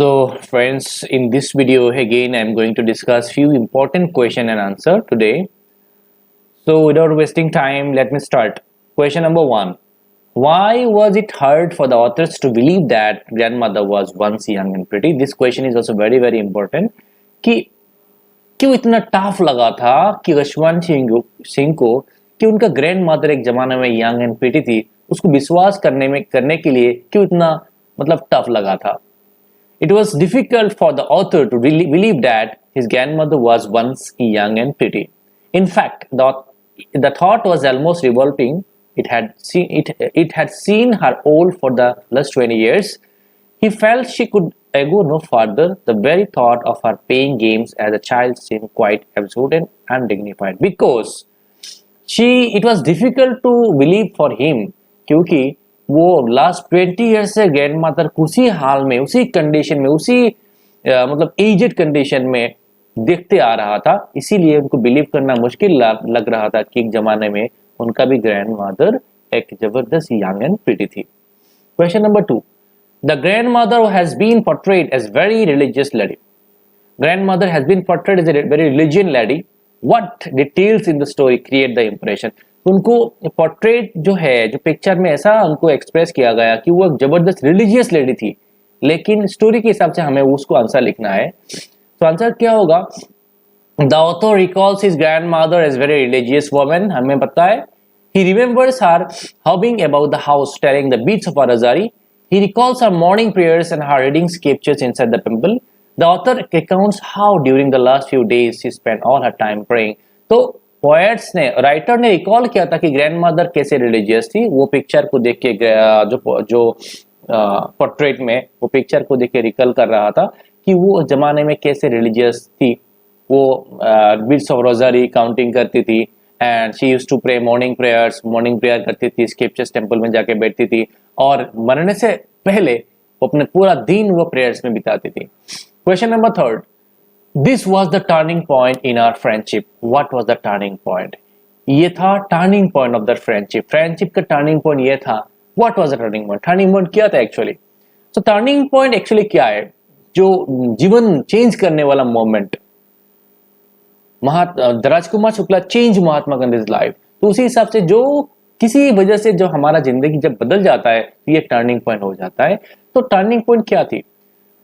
So friends, in this video again I'm going to discuss few important question and answer today. So without wasting time, let me start. Question number 1. Why was it hard for the authors to believe that grandmother was once young and pretty? This question is also very important. कि क्यों इतना tough लगा था कि यशवंत सिंह को कि उनका grand mother एक जमाने में यंग एंड प्रिटी थी, उसको विश्वास करने के लिए क्यों इतना मतलब टफ लगा था. It was difficult for the author to really believe that his grandmother was once young and pretty. In fact, the thought was almost revolting. It had seen her old for the last 20 years. He felt she could go no further. The very thought of her playing games as a child seemed quite absurd and undignified. Because it was difficult to believe for him. क्योंकि वो last 20 years से grand mother को उसी हाल में, उसी condition में, उसी मतलब एजेड कंडीशन में देखते आ रहा था, इसीलिए उनको बिलीव करना मुश्किल लग रहा था कि एक जमाने में उनका भी ग्रैंड मदर एक जबरदस्त यंग एंड प्रिटी थी. Question number 2. The grandmother has been portrayed as very religious lady. Grandmother has been portrayed as a very religious lady. What details in the story create the impression. उनको portrait जो है, जो picture में ऐसा उनको express किया गया कि वो एक जबरदस्त रिलीजियस लेडी थी, लेकिन स्टोरी के हिसाब से हमें उसको आंसर लिखना है. तो आंसर क्या होगा? The author recalls his grandmother as very religious woman. हमें पता है. He remembers her hobbling about the house telling the beads of a rosary. He recalls her morning prayers and her reading scriptures inside the temple. The author accounts how during the last few days she spent all her time praying. तो poets ने, writer ने recall किया था कि grand mother कैसे religious थी. वो picture को देख के जो पोर्ट्रेट में वो पिक्चर को देख के रिकॉल कर रहा था कि वो जमाने में कैसे रिलीजियस थी. वो बीट्स ऑफ रोज़ारी काउंटिंग करती थी and she used to pray morning prayer करती थी, स्क्रिप्चर्स टेंपल में जाके बैठती थी और मरने से पहले वो अपने पूरा दिन वो प्रेयर्स में बिताती थी. Question number 3. This was the turning point in our friendship. What was the turning point? ये था turning point of the friendship. Friendship का turning point ये था. What was the turning point? Turning point क्या था actually? So turning point actually क्या है? जो जीवन चेंज करने वाला मोमेंट. राजकुमार शुक्ला चेंज महात्मा गांधीज लाइफ. तो उसी हिसाब से जो किसी वजह से जो हमारा जिंदगी जब बदल जाता है तो ये टर्निंग पॉइंट हो जाता है. तो टर्निंग पॉइंट क्या थी?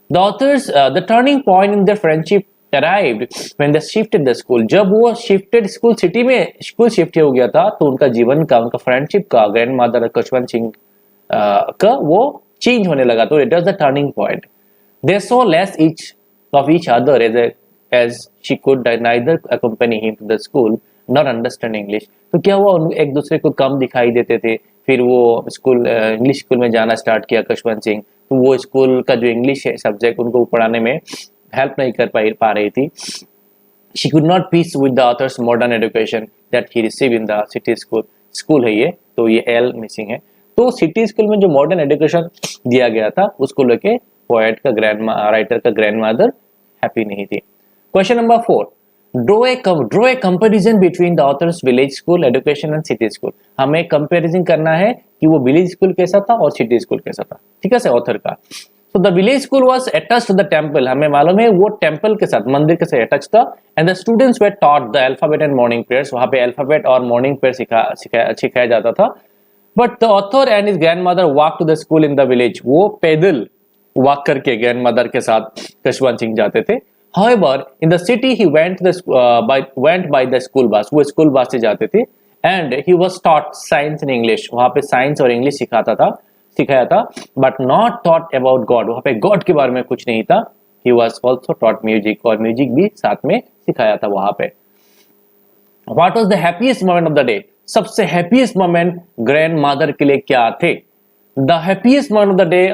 The turning point in their friendship arrived when they shifted the school. जब वो shifted स्कूल, सिटी में स्कूल शिफ्ट हो गया था, तो उनका जीवन का, उनका फ्रेंडशिप का, ग्रैंड मदर यशवंत सिंह का वो चेंज होने लगा. तो it was the turning point. They saw less of each other as she could neither accompany him to the school nor understand English. तो क्या हुआ, एक दूसरे को कम दिखाई देते थे. फिर वो स्कूल, इंग्लिश स्कूल में जाना स्टार्ट किया यशवंत सिंह. तो वो स्कूल का जो इंग्लिश है सब्जेक्ट, उनको पढ़ाने में हेल्प नहीं कर पा रही थी. She could not piece with the author's modern education that he received in the city school. School है ये, तो ये एल मिसिंग है. तो सिटी स्कूल में जो मॉडर्न एजुकेशन दिया गया था उसको लेके पोएट का राइटर का ग्रैंड मदर हैप्पी नहीं थी. Question number 4. Draw a comparison between the author's village school education and city school. हमें कंपैरिजन करना है कि वो विलेज स्कूल कैसा था और सिटी स्कूल कैसा था. ठीक है, ऑथर का. So the village school was attached to the temple. हमें मालूम है वो टेम्पल के साथ, मंदिर के साथ अटैच था. And the students were taught the alphabet and morning prayers. वहाँ पे अल्फाबेट और मॉर्निंग प्रेयर सिखाया जाता था. But the author and his grandmother walked to the school in the village. वो पैदल वॉक करके ग्रैंडमदर के साथ यशवंत सिंह जाते थे. However, in the city he went by the school bus. वो स्कूल बस से जाते थे. And he was taught science and English. वहाँ पे साइंस और इंग्लिश सिखाया था, but not taught about God. वहां पे गॉड के बारे में कुछ नहीं था. He was also taught music, और म्यूजिक भी साथ में सिखाया था वहां पे. What was the happiest moment of the day? सबसे हैप्पीएस्ट मोमेंट ग्रैंड मदर के लिए क्या थे? The happiest moment of the day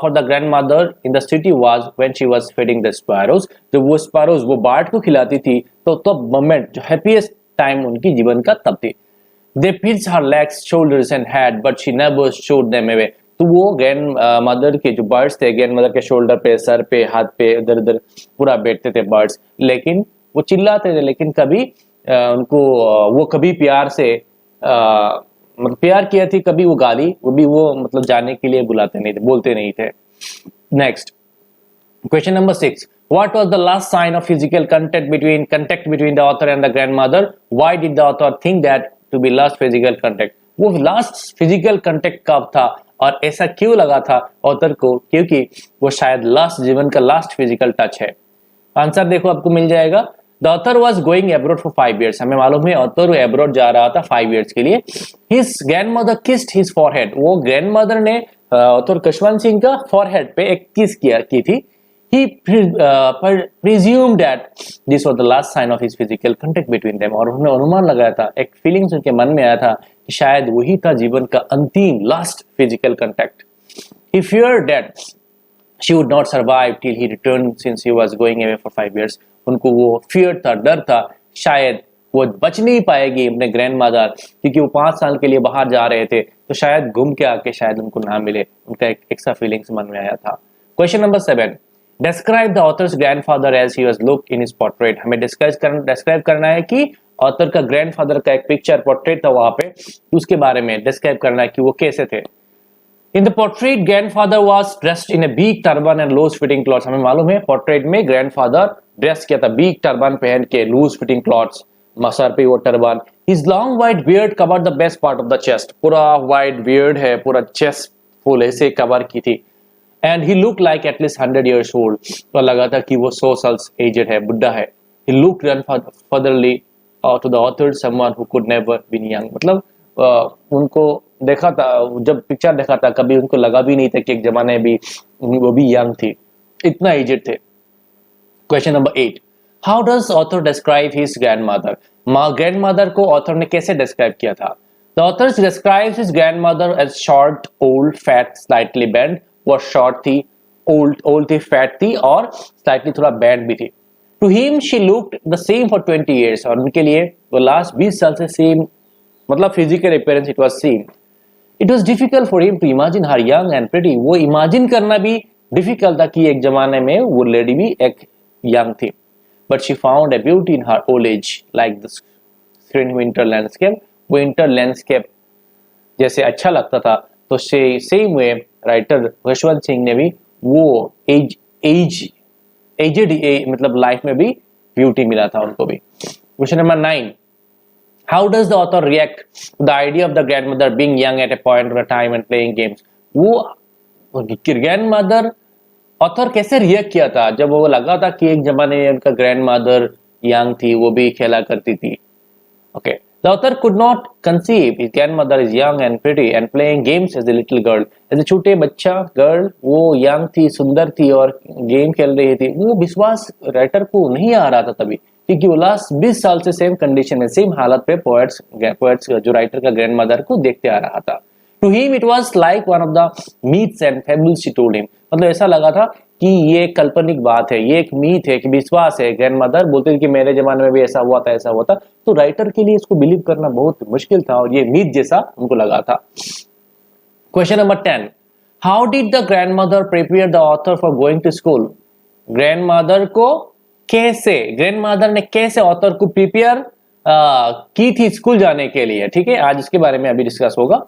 for the grand mother in the city was when she was feeding the sparrows. जब वो sparrows वो bird को खिलाती थी, तो तब मोमेंट, जो हैप्पीएस्ट टाइम उनकी जीवन का तब थी. They pinched her legs, shoulders and head, but she never showed them away. तो वो ग्रैंड मदर के जो बर्ड्स थे, ग्रैंड मदर के शोल्डर पे, सर पे, हाथ पे, इधर उधर पूरा बैठते थे बर्ड्स, लेकिन वो चिल्लाते थे, लेकिन कभी उनको वो कभी प्यार से मतलब प्यार किया थी, कभी वो गाली, वो भी वो मतलब जाने के लिए बुलाते नहीं थे, बोलते नहीं थे. Next. Question number 6. What was the last sign of physical contact between the author and the grandmother? Why did the author think that to be last physical contact? वो लास्ट फिजिकल कांटेक्ट कब था और ऐसा क्यों लगा था author को? क्योंकि वो शायद लास्ट जीवन का लास्ट फिजिकल टच है. आंसर देखो आपको मिल जाएगा. The author was going abroad for 5 years. हमें मालूम है ऑथर एब्रोड जा रहा था 5 years के लिए. His grand mother kissed his forehead. वो ग्रैंड मदर ने ऑथर खुशवंत सिंह का फॉरहेड पे एक किस की थी. He presumed that this was the last sign of his physical contact between them. और उन्होंने अनुमान लगाया था, एक फीलिंग्स उनके मन में आया था कि शायद वही था जीवन का अंतिम last physical contact. He feared that she would not survive till he returned since he was going away for 5 years. उनको वो fear था, डर था, शायद वो बच नहीं पाएगी अपने ग्रैंड मदर, क्योंकि वो 5 साल के लिए बाहर जा रहे थे, तो शायद घूम के आके शायद उनको ना मिले. उनका एक एक्स्ट्रा फीलिंग्स मन में आया था. Question number 7. Describe the author's grandfather as he was looked in his portrait. हमें डिस्क्राइब करना है कि ऑथर का ग्रैंडफादर का एक पिक्चर पोर्ट्रेट था वहां पे, उसके बारे में डिस्क्राइब करना है कि वो कैसे थे. In the portrait grandfather was dressed in a big turban and loose fitting clothes. हमें मालूम है पोर्ट्रेट में ग्रैंडफादर ड्रेस किया था बिग टर्बन पहन के, लूज फिटिंग क्लॉथ्स, सर पे वो turban. His long white beard covered the best part of the chest. पूरा व्हाइट बियर्ड है, पूरा चेस्ट फुल ऐसे कवर की थी. And he looked like at least 100 years old. तो लगा था कि वो 100 साल एजेड है, बुढ़ा है. He looked grandfatherly to the author, someone who could never been young. मतलब उनको देखा था, जब पिक्चर देखा था कभी उनको लगा भी नहीं था कि एक जमाने भी वो भी यंग थी, इतना एजेड थे. Question number 8. How does author describe his grandmother? Grandmother को ऑथर ने कैसे डिस्क्राइब किया था? The author describes his grandmother as short, old, fat, slightly bent. वो शॉर्ट थी, ओल्ड थी, फैट थी और स्लाइटली थोड़ा बैंड भी थी. To him she looked the same for 20 years. और उनके लिए वो लास्ट 20 साल से सेम, मतलब physical appearance it was same. It was difficult for him to imagine her young and pretty. वो इमेजिन करना भी डिफिकल्ट था कि एक जमाने में वो लेडी भी एक यंग थी. But she found a beauty in her old age like the screen winter landscape. वो इंटर लैंडस्केप जैसे अच्छा लगता था, तो same way writer Khushwant Singh ने भी वो एजेड मतलब लाइफ में भी ब्यूटी मिला था उनको भी. Question number 9. How does the author react to the idea of the grandmother being young at a point of time and playing games. वो ग्रैंडमदर ऑथर कैसे रिएक्ट किया था जब वो लगा था कि एक जमाने में उनका ग्रैंडमदर यंग थी, वो भी खेला करती थी. Okay. The author could not conceive his grandmother is young and pretty and playing games as a little girl. As a छोटे बच्चा गर्ल, वो यंग थी, सुंदर थी और गेम खेल रही थी. वो विश्वास राइटर को नहीं आ रहा था तभी, क्योंकि वो लास्ट 20 साल से सेम कंडीशन में, सेम हालत पे पोएट्स जो राइटर का ग्रैंडमदर को देखते आ रहा था. To him it was like one of the myths and fables she told him. मतलब ऐसा लगा था कि ये एक काल्पनिक बात है, ये एक मीथ है, कि विश्वास है. ग्रैंडमदर बोलते थे कि मेरे जमाने में भी ऐसा हुआ था, ऐसा हुआ था. तो राइटर के लिए इसको बिलीव करना बहुत मुश्किल था और ये मीथ जैसा उनको लगा था. Question number 10. How did the grandmother prepare the author for going to school. Grandmother ने कैसे ऑथर को प्रिपेयर की थी स्कूल जाने के लिए. ठीक है, आज इसके बारे में अभी डिस्कस होगा.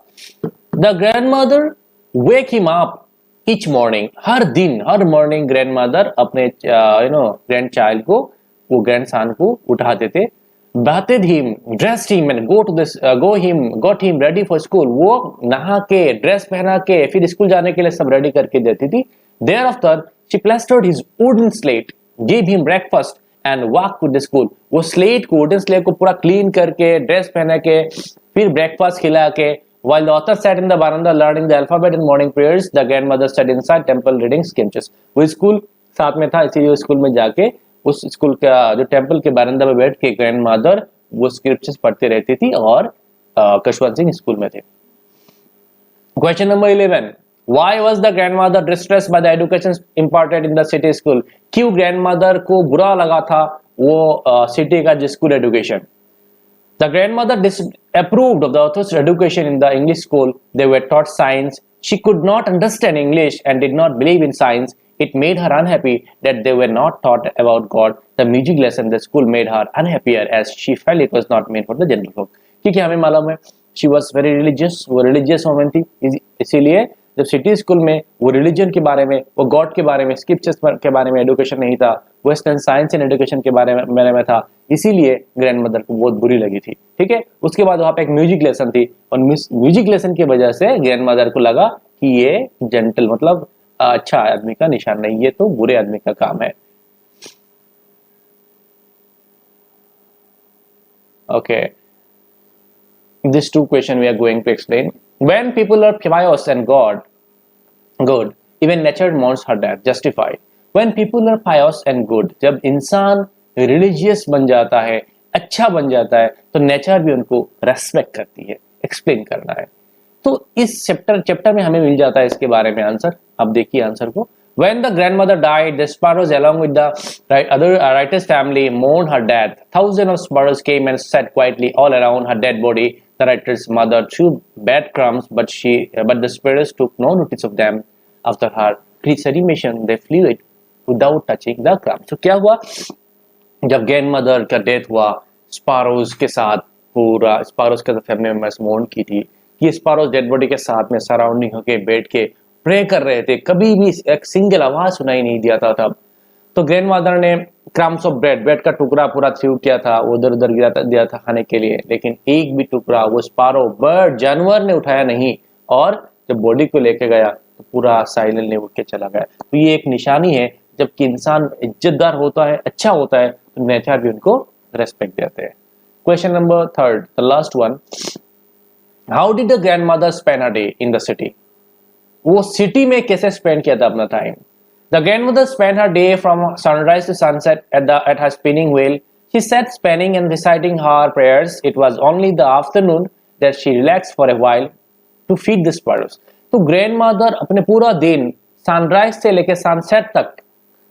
The grandmother wake him up each morning. Her morning grandmother अपने ग्रैंड चाइल्ड को, वो ग्रैंड सन को उठाते थे. bathed him, dressed him and got him ready for school. वो नहा के, ड्रेस पहना के फिर स्कूल जाने के लिए सब रेडी करके देती थी. Thereafter she plastered his wooden slate, gave him breakfast and walked to the school. वो स्लेट को, वुडन स्लेट को पूरा क्लीन करके, ड्रेस पहना के, फिर ब्रेकफास्ट खिला के. While the author sat in the veranda learning the alphabet and morning prayers, the grandmother sat inside temple reading scriptures. वो स्कूल साथ में था, इसीलिए स्कूल में जाके उस स्कूल का जो टेम्पल के बरामदा में बैठ के ग्रैंडमदर वो स्क्रिप्चर्स पढ़ते रहती थी और खुशवंत सिंह स्कूल में थे. Question number 11. Why was the grandmother distressed by the education imparted in the city school? क्यों ग्रैंडमदर को बुरा लगा था वो सिटी का जो school education. The grandmother disapproved of the author's education in the English school. They were taught science. She could not understand English and did not believe in science. It made her unhappy that they were not taught about God. The music lesson the school made her unhappier as she felt it was not meant for the general folk. क्योंकि हमें मालूम है she was very religious, वो religious woman थी, इसीलिए जब city school में वो रिलीजन के बारे में, वो गॉड के बारे में, स्क्रिप्चर्स के बारे में एडुकेशन नहीं था, वेस्टर्न साइंस एंड एडुकेशन के बारे में था, इसीलिए ग्रैंड मदर को बहुत बुरी लगी थी। ठीक है, उसके बाद वहाँ पे एक म्यूजिक लेसन थी और म्यूजिक लेसन की वजह से ग्रैंड मदर को लगा कि ये जेंटल मतलब अच्छा आदमी का निशान नहीं, ये तो बुरे आदमी का काम है। Okay, these two questions we are going to explain. When people are pious and good, even nature mourns her death. Justified. When people are pious and good, जब इंसान रिलीजियस बन जाता है, अच्छा बन जाता है, तो नेचर भी उनको रेस्पेक्ट करती है। एक्सप्लेन करना है, तो इस चैप्टर में हमें मिल जाता है इसके बारे में आंसर। अब देखिए आंसर को। When the grandmother died, the sparrows, along with the other writer's family, mourned her death. Thousands of sparrows came and sat quietly all around her dead body. The writer's mother threw bad crumbs, but the sparrows took no notice of them. After her cremation, they flew it without touching the crumbs. So क्या हुआ? जब grand mother का death हुआ, स्पारोज के साथ पूरा स्पारोज के family members मोर्न की थी कि स्पारोज डेड बॉडी के साथ में सराउंडिंग होके बैठ के प्रे कर रहे थे, कभी भी एक सिंगल आवाज सुनाई नहीं दिया था तब। तो ग्रैंड मदर ने क्रम्स ऑफ ब्रेड का टुकड़ा पूरा थ्रू किया था, उधर उधर दिया था खाने के लिए, लेकिन एक भी टुकड़ा वो स्पारो बर्ड जानवर ने उठाया नहीं, और जब बॉडी को लेके गया तो पूरा साइलेंटली उठ के चला गया। तो ये एक निशानी है, जबकि इंसान इज्जतदार होता है, अच्छा होता है, तो नेचर भी उनको रेस्पेक्ट देते हैं। Question number third, the last one, how did the grandmother spend a day in the city? वो सिटी में कैसे स्पेंड किया था अपना time? The grandmother spend her day from sunrise to sunset at her spinning wheel. She sat spinning and reciting her prayers. It was only the afternoon that she relaxed for a while to feed the sparrows. तो grandmother अपने पूरा दिन sunrise से लेकर sunset तक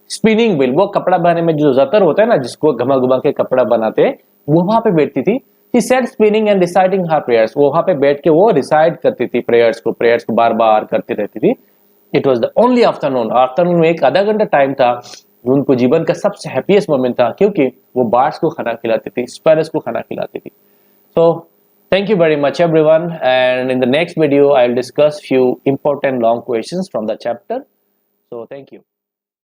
spinning wheel, वो कपड़ा बनाने में जो जतर होता है ना, जिसको घुमा घुमा के कपड़ा बनाते हैं, वो वहां पे बैठती थी। She sat spinning and reciting her prayers. वो वहां पे बैठ के वो रिसाइट करती थी प्रेयर्स को बार बार करती रहती थी। It was the only afternoon में एक आधा घंटा टाइम था, उनको जीवन का सबसे हैप्पीएस्ट मोमेंट था, क्योंकि वो बर्ड्स को खाना खिलाती थी, स्पैरोज को खाना खिलाती थी। सो thank you very much everyone, and in the next video I'll discuss few important long questions from the chapter. So thank you.